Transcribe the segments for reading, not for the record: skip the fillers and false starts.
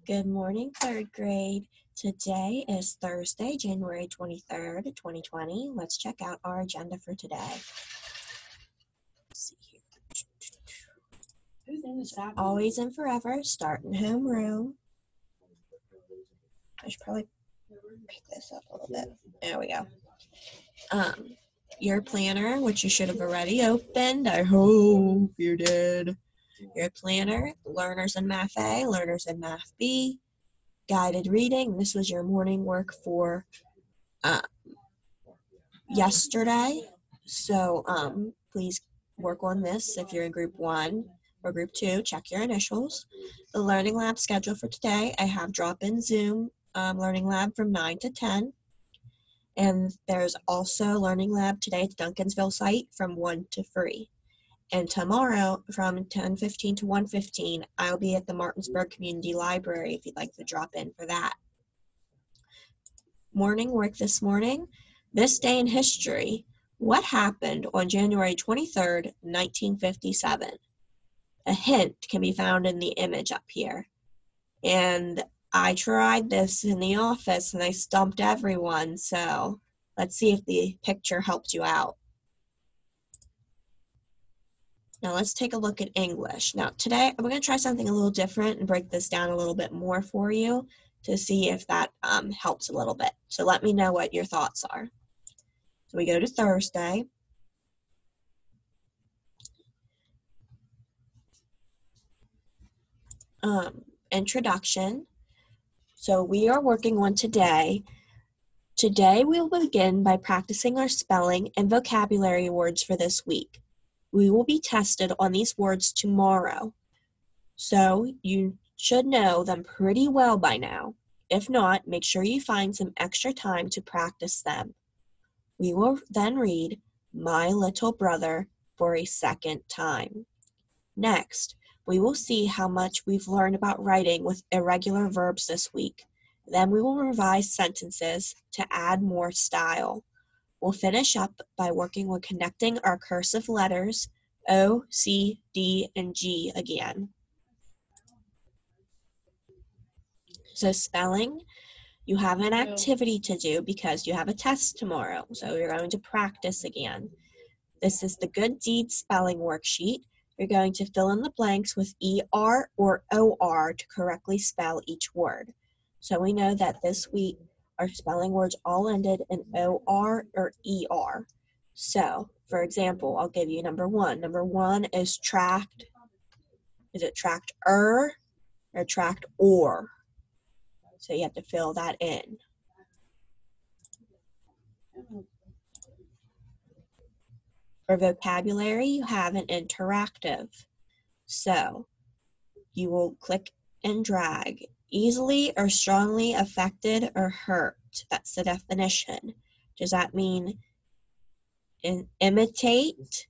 Good morning, third grade. Today is Thursday, January 23rd, 2020. Let's check out our agenda for today. Let's see here. Always and forever, start in homeroom. I should probably pick this up a little bit. There we go. Your planner, which you should have already opened. I hope you did. Your planner, learners in Math A, learners in Math B, guided reading. This was your morning work for yesterday. So please work on this. If you're in group 1 or group 2, check your initials. The learning lab schedule for today, I have drop-in Zoom learning lab from 9 to 10. And there's also learning lab today at the Duncansville site from 1 to 3. And tomorrow from 10:15 to 1:15, I'll be at the Martinsburg Community Library if you'd like to drop in for that. Morning work this morning. This day in history. What happened on January 23rd, 1957? A hint can be found in the image up here. And I tried this in the office and I stumped everyone, so let's see if the picture helped you out. Now let's take a look at English. Now today I'm going to try something a little different and break this down a little bit more for you to see if that helps a little bit. So let me know what your thoughts are. So we go to Thursday. Introduction. So we are working on today. Today we will begin by practicing our spelling and vocabulary words for this week. We will be tested on these words tomorrow. So you should know them pretty well by now. If not, make sure you find some extra time to practice them. We will then read My Little Brother for a second time. Next, we will see how much we've learned about writing with irregular verbs this week. Then we will revise sentences to add more style. We'll finish up by working on connecting our cursive letters O, C, D, and G again. So spelling, you have an activity to do because you have a test tomorrow. So you're going to practice again. This is the Good Deeds spelling worksheet. You're going to fill in the blanks with ER or OR to correctly spell each word. So we know that this week our spelling words all ended in OR or ER. So, for example, I'll give you number 1. Number 1 is tract. Is it tract-er or tract-or? So you have to fill that in. For vocabulary, you have an interactive. So you will click and drag. Easily or strongly affected or hurt. That's the definition. Does that mean imitate,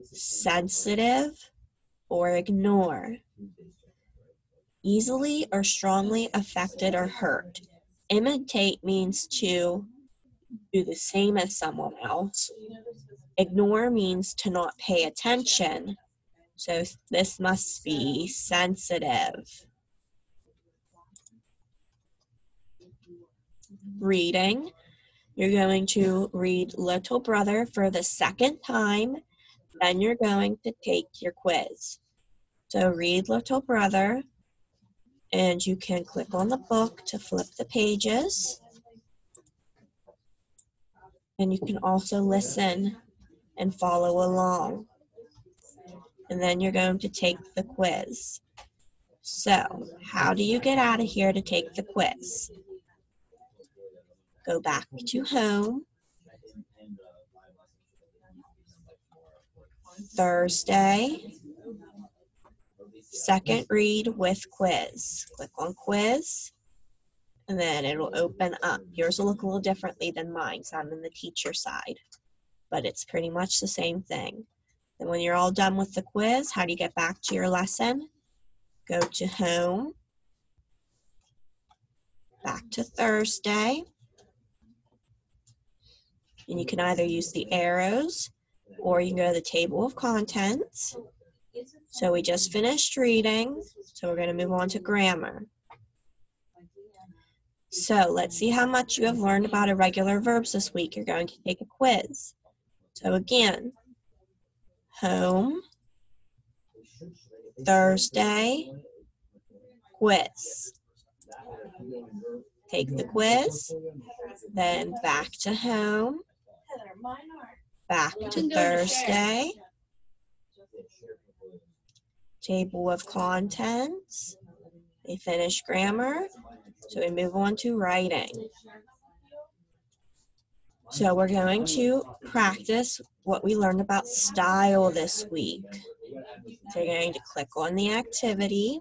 sensitive, or ignore? Easily or strongly affected or hurt. Imitate means to do the same as someone else. Ignore means to not pay attention. So this must be sensitive. Reading. You're going to read Little Brother for the second time. Then you're going to take your quiz. So read Little Brother. And you can click on the book to flip the pages. And you can also listen and follow along. And then you're going to take the quiz. So, how do you get out of here to take the quiz? Go back to home. Thursday. Second read with quiz. Click on quiz. And then it'll open up. Yours will look a little differently than mine, so I'm in the teacher side. But it's pretty much the same thing. And when you're all done with the quiz, how do you get back to your lesson? Go to home. Back to Thursday. And you can either use the arrows or you can go to the table of contents. So we just finished reading, so we're going to move on to grammar. So let's see how much you have learned about irregular verbs this week. You're going to take a quiz. So again, home, Thursday, quiz. Take the quiz, then back to home, back to Thursday, table of contents, we finish grammar, so we move on to writing. So we're going to practice what we learned about style this week. So you're going to click on the activity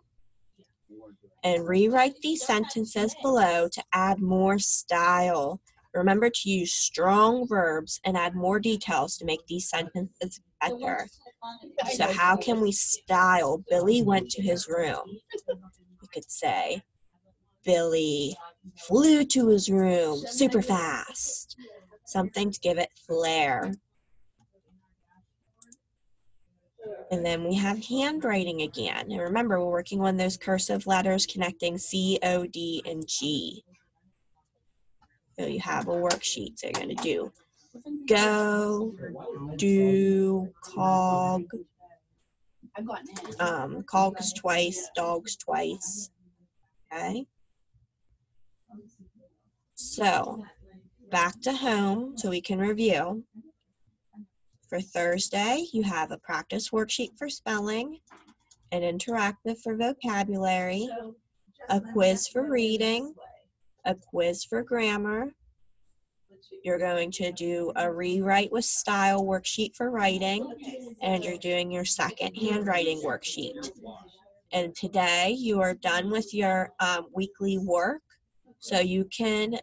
and rewrite these sentences below to add more style. Remember to use strong verbs and add more details to make these sentences better. So how can we style Billy went to his room? You could say, Billy flew to his room super fast. Something to give it flair. And then we have handwriting again. And remember, we're working on those cursive letters connecting C, O, D, and G. So you have a worksheet. So you're going to do go, do, cog. Cogs twice, dogs twice. Okay. So back to home so we can review. For Thursday, you have a practice worksheet for spelling, an interactive for vocabulary, a quiz for reading, a quiz for grammar. You're going to do a rewrite with style worksheet for writing, and you're doing your second handwriting worksheet. And today you are done with your weekly work, so you can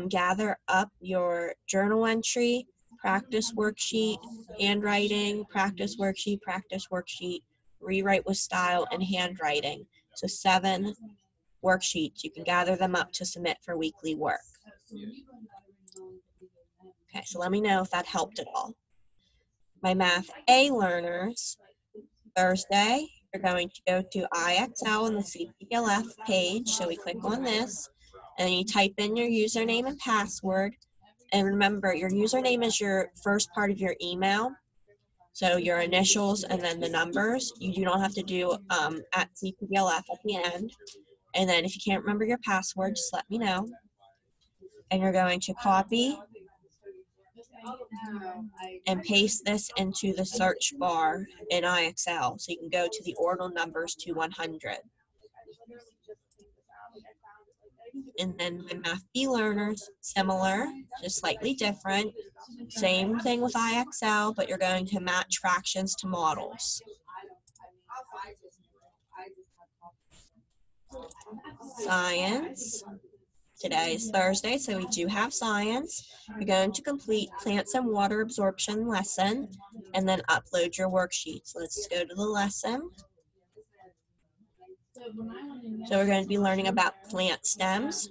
gather up your journal entry, practice worksheet, handwriting, practice worksheet, rewrite with style, and handwriting. So 7 worksheets. You can gather them up to submit for weekly work. Okay, so let me know if that helped at all. My Math A learners, Thursday, you're going to go to IXL on the CPLF page. So we click on this, and you type in your username and password. And remember, your username is your first part of your email. So your initials and then the numbers. You do not have to do at CPLF at the end. And then if you can't remember your password, just let me know. And you're going to copy and paste this into the search bar in IXL. So you can go to the ordinal numbers to 100. And then my Math B learners, similar, just slightly different. Same thing with IXL, but you're going to match fractions to models. Science. Today is Thursday, so we do have science. You're going to complete plants and water absorption lesson and then upload your worksheets. Let's go to the lesson. So we're going to be learning about plant stems.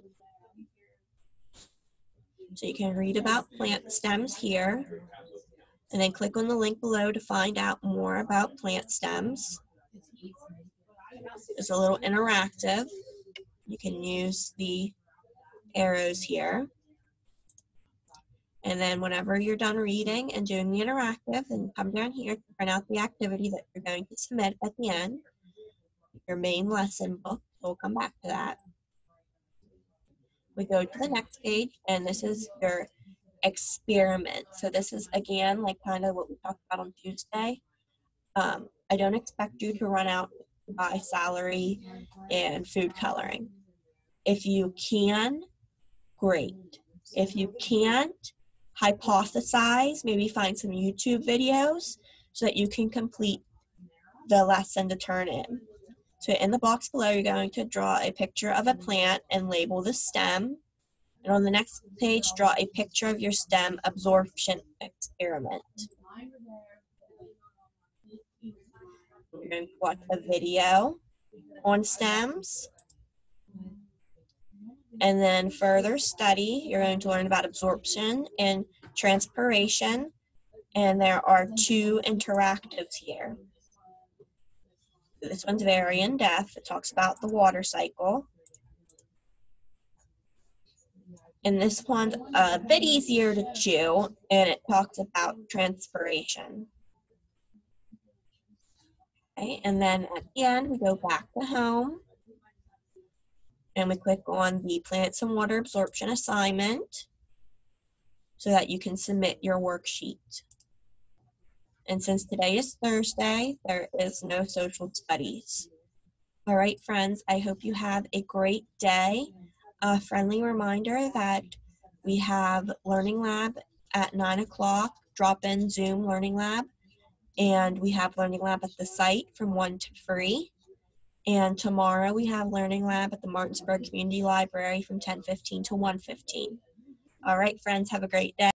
So you can read about plant stems here, and then click on the link below to find out more about plant stems. It's a little interactive. You can use the arrows here. And then whenever you're done reading and doing the interactive, then come down here to print out the activity that you're going to submit at the end. Your main lesson book, so we'll come back to that. We go to the next page, and this is your experiment. So this is, again, like kind of what we talked about on Tuesday. I don't expect you to run out to buy celery and food coloring. If you can, great. If you can't, hypothesize, maybe find some YouTube videos so that you can complete the lesson to turn in. So in the box below, you're going to draw a picture of a plant and label the stem. And on the next page, draw a picture of your stem absorption experiment. You're going to watch a video on stems. And then further study, you're going to learn about absorption and transpiration. And there are 2 interactives here. This one's very in-depth. It talks about the water cycle. And this one's a bit easier to chew, and it talks about transpiration. Okay, and then at the end, we go back to home, and we click on the plants and water absorption assignment so that you can submit your worksheet. And since today is Thursday, there is no social studies. All right, friends, I hope you have a great day. A friendly reminder that we have Learning Lab at 9 o'clock, drop-in Zoom Learning Lab, and we have Learning Lab at the site from 1 to 3. And tomorrow we have Learning Lab at the Martinsburg Community Library from 10:15 to 1:15. All right, friends, have a great day.